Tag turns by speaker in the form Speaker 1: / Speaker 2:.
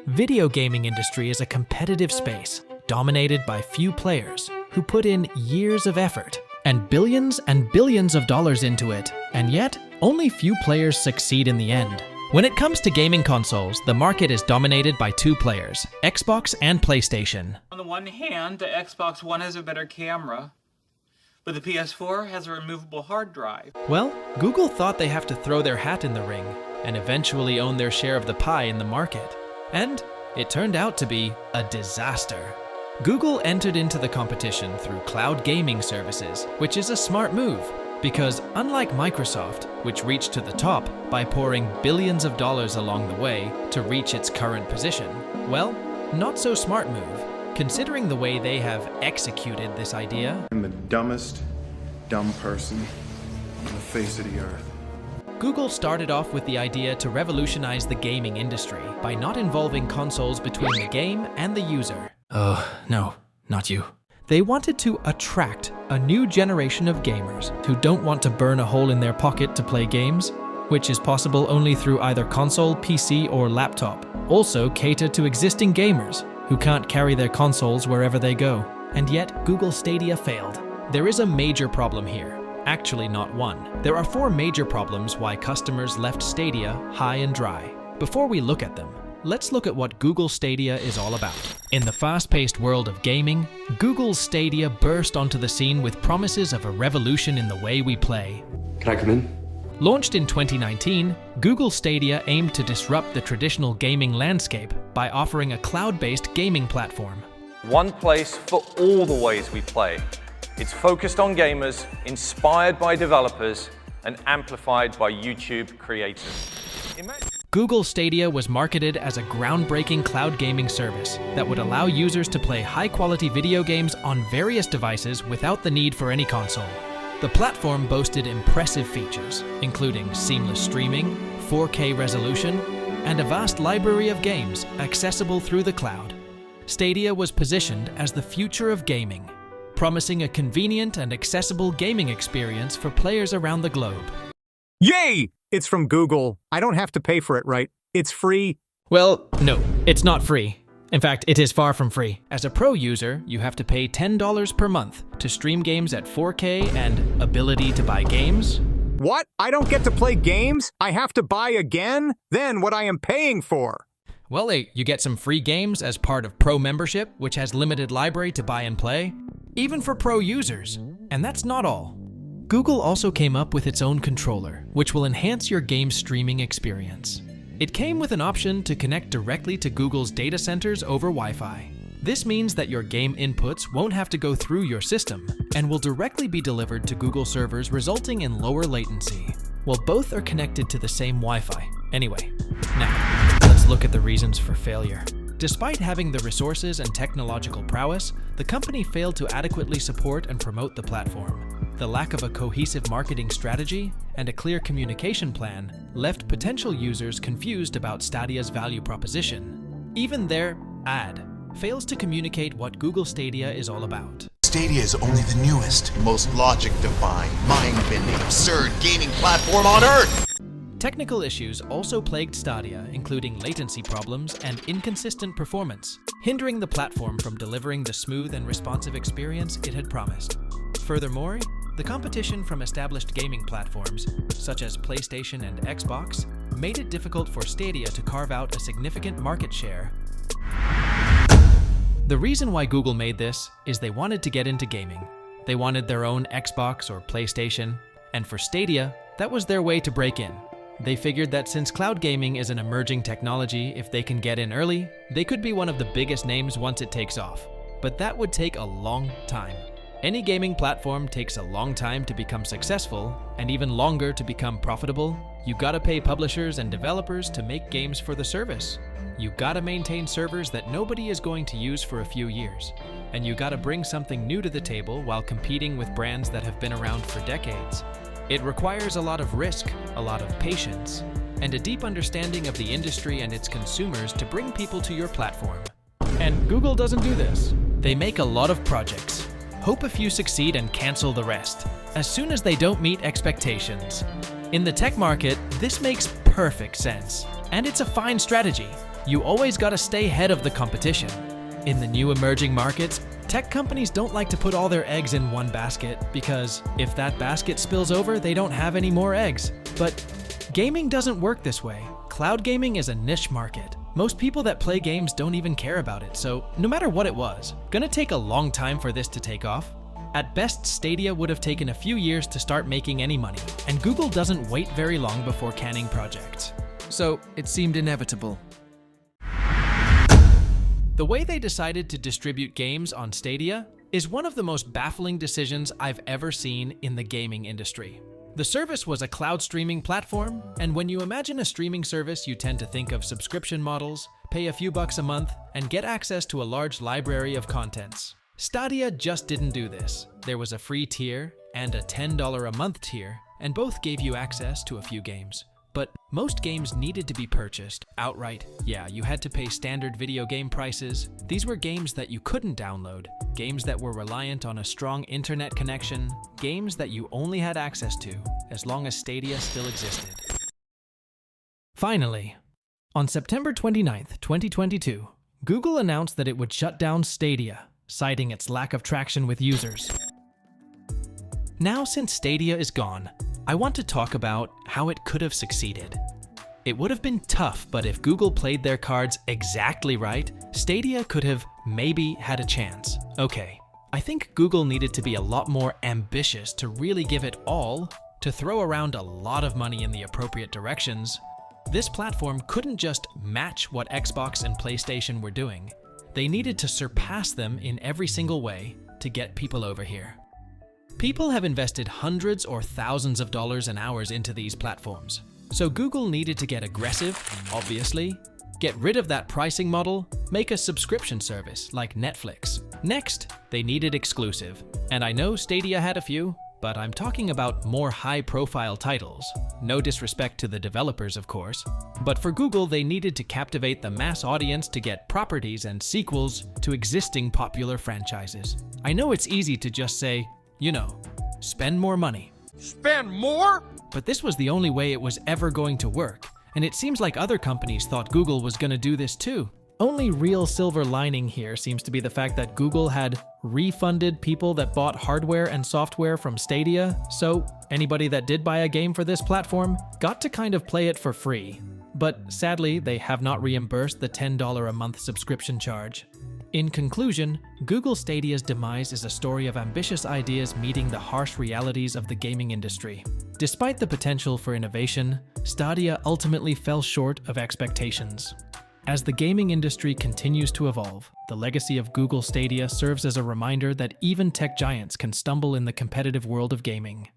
Speaker 1: Video gaming industry is a competitive space dominated by few players who put in years of effort and billions of dollars into it, and yet only few players succeed in the end. When it comes to gaming consoles, the market is dominated by two players, Xbox and PlayStation.
Speaker 2: On the one hand, the Xbox One has a better camera, but the PS4 has a removable hard drive.
Speaker 1: Well, Google thought they have to throw their hat in the ring and eventually own their share of the pie in the market. And it turned out to be a disaster. Google entered into the competition through cloud gaming services, which is a smart move, because unlike Microsoft, which reached to the top by pouring billions of dollars along the way to reach its current position, well, not so smart move, considering the way they have executed this idea.
Speaker 3: I'm the dumbest dumb person on the face of the earth.
Speaker 1: Google started off with the idea to revolutionize the gaming industry by not involving consoles between the game and the user. Oh, no, not you. They wanted to attract a new generation of gamers who don't want to burn a hole in their pocket to play games, which is possible only through either console, PC, or laptop. Also cater to existing gamers who can't carry their consoles wherever they go. And yet, Google Stadia failed. There is a major problem here. Actually, not one. There are 4 major problems why customers left Stadia high and dry. Before we look at them, let's look at what Google Stadia is all about. In the fast-paced world of gaming, Google's Stadia burst onto the scene with promises of a revolution in the way we play.
Speaker 4: Can I come in?
Speaker 1: Launched in 2019, Google Stadia aimed to disrupt the traditional gaming landscape by offering a cloud-based gaming platform.
Speaker 5: One place for all the ways we play. It's focused on gamers, inspired by developers, and amplified by YouTube creators.
Speaker 1: Google Stadia was marketed as a groundbreaking cloud gaming service that would allow users to play high-quality video games on various devices without the need for any console. The platform boasted impressive features, including seamless streaming, 4K resolution, and a vast library of games accessible through the cloud. Stadia was positioned as the future of gaming, promising a convenient and accessible gaming experience for players around the globe.
Speaker 6: Yay! It's from Google. I don't have to pay for it, right? It's free.
Speaker 1: Well, no, it's not free. In fact, it is far from free. As a pro user, you have to pay $10 per month to stream games at 4K and ability to buy games.
Speaker 6: What? I don't get to play games? I have to buy again? Then what I am paying for?
Speaker 1: Well, you get some free games as part of Pro membership, which has limited library to buy and play, even for pro users. And that's not all. Google also came up with its own controller, which will enhance your game streaming experience. It came with an option to connect directly to Google's data centers over Wi-Fi. This means that your game inputs won't have to go through your system and will directly be delivered to Google servers, resulting in lower latency. Well, both are connected to the same Wi-Fi. Anyway, now, let's look at the reasons for failure. Despite having the resources and technological prowess, the company failed to adequately support and promote the platform. The lack of a cohesive marketing strategy and a clear communication plan left potential users confused about Stadia's value proposition. Even their ad fails to communicate what Google Stadia is all about.
Speaker 7: Stadia is only the newest, most logic-defying, mind-bending, absurd gaming platform on Earth!
Speaker 1: Technical issues also plagued Stadia, including latency problems and inconsistent performance, hindering the platform from delivering the smooth and responsive experience it had promised. Furthermore, the competition from established gaming platforms, such as PlayStation and Xbox, made it difficult for Stadia to carve out a significant market share. The reason why Google made this is they wanted to get into gaming. They wanted their own Xbox or PlayStation, and for Stadia, that was their way to break in. They figured that since cloud gaming is an emerging technology, if they can get in early, they could be one of the biggest names once it takes off. But that would take a long time. Any gaming platform takes a long time to become successful, and even longer to become profitable. You gotta pay publishers and developers to make games for the service. You gotta maintain servers that nobody is going to use for a few years. And you gotta bring something new to the table while competing with brands that have been around for decades. It requires a lot of risk, a lot of patience, and a deep understanding of the industry and its consumers to bring people to your platform. And Google doesn't do this. They make a lot of projects, hope a few succeed and cancel the rest, as soon as they don't meet expectations. In the tech market, this makes perfect sense, and it's a fine strategy. You always gotta stay ahead of the competition. In the new emerging markets, tech companies don't like to put all their eggs in one basket because if that basket spills over, they don't have any more eggs. But gaming doesn't work this way. Cloud gaming is a niche market. Most people that play games don't even care about it, so no matter what it was, gonna take a long time for this to take off. At best, Stadia would have taken a few years to start making any money, and Google doesn't wait very long before canning projects. So it seemed inevitable. The way they decided to distribute games on Stadia is one of the most baffling decisions I've ever seen in the gaming industry. The service was a cloud streaming platform, and when you imagine a streaming service, you tend to think of subscription models, pay a few bucks a month, and get access to a large library of contents. Stadia just didn't do this. There was a free tier and a $10 a month tier, and both gave you access to a few games. But most games needed to be purchased outright. Yeah, you had to pay standard video game prices. These were games that you couldn't download, games that were reliant on a strong internet connection, games that you only had access to as long as Stadia still existed. Finally, on September 29th, 2022, Google announced that it would shut down Stadia, citing its lack of traction with users. Now, since Stadia is gone, I want to talk about how it could have succeeded. It would have been tough, but if Google played their cards exactly right, Stadia could have maybe had a chance. Okay, I think Google needed to be a lot more ambitious to really give it all, to throw around a lot of money in the appropriate directions. This platform couldn't just match what Xbox and PlayStation were doing. They needed to surpass them in every single way to get people over here. People have invested hundreds or thousands of dollars and hours into these platforms. So Google needed to get aggressive, obviously, get rid of that pricing model, make a subscription service like Netflix. Next, they needed exclusive. And I know Stadia had a few, but I'm talking about more high-profile titles. No disrespect to the developers, of course. But for Google, they needed to captivate the mass audience to get properties and sequels to existing popular franchises. I know it's easy to just say, you know, spend more money.
Speaker 6: Spend more?
Speaker 1: But this was the only way it was ever going to work, and it seems like other companies thought Google was going to do this too. Only real silver lining here seems to be the fact that Google had refunded people that bought hardware and software from Stadia, so anybody that did buy a game for this platform got to kind of play it for free. But sadly, they have not reimbursed the $10 a month subscription charge. In conclusion, Google Stadia's demise is a story of ambitious ideas meeting the harsh realities of the gaming industry. Despite the potential for innovation, Stadia ultimately fell short of expectations. As the gaming industry continues to evolve, the legacy of Google Stadia serves as a reminder that even tech giants can stumble in the competitive world of gaming.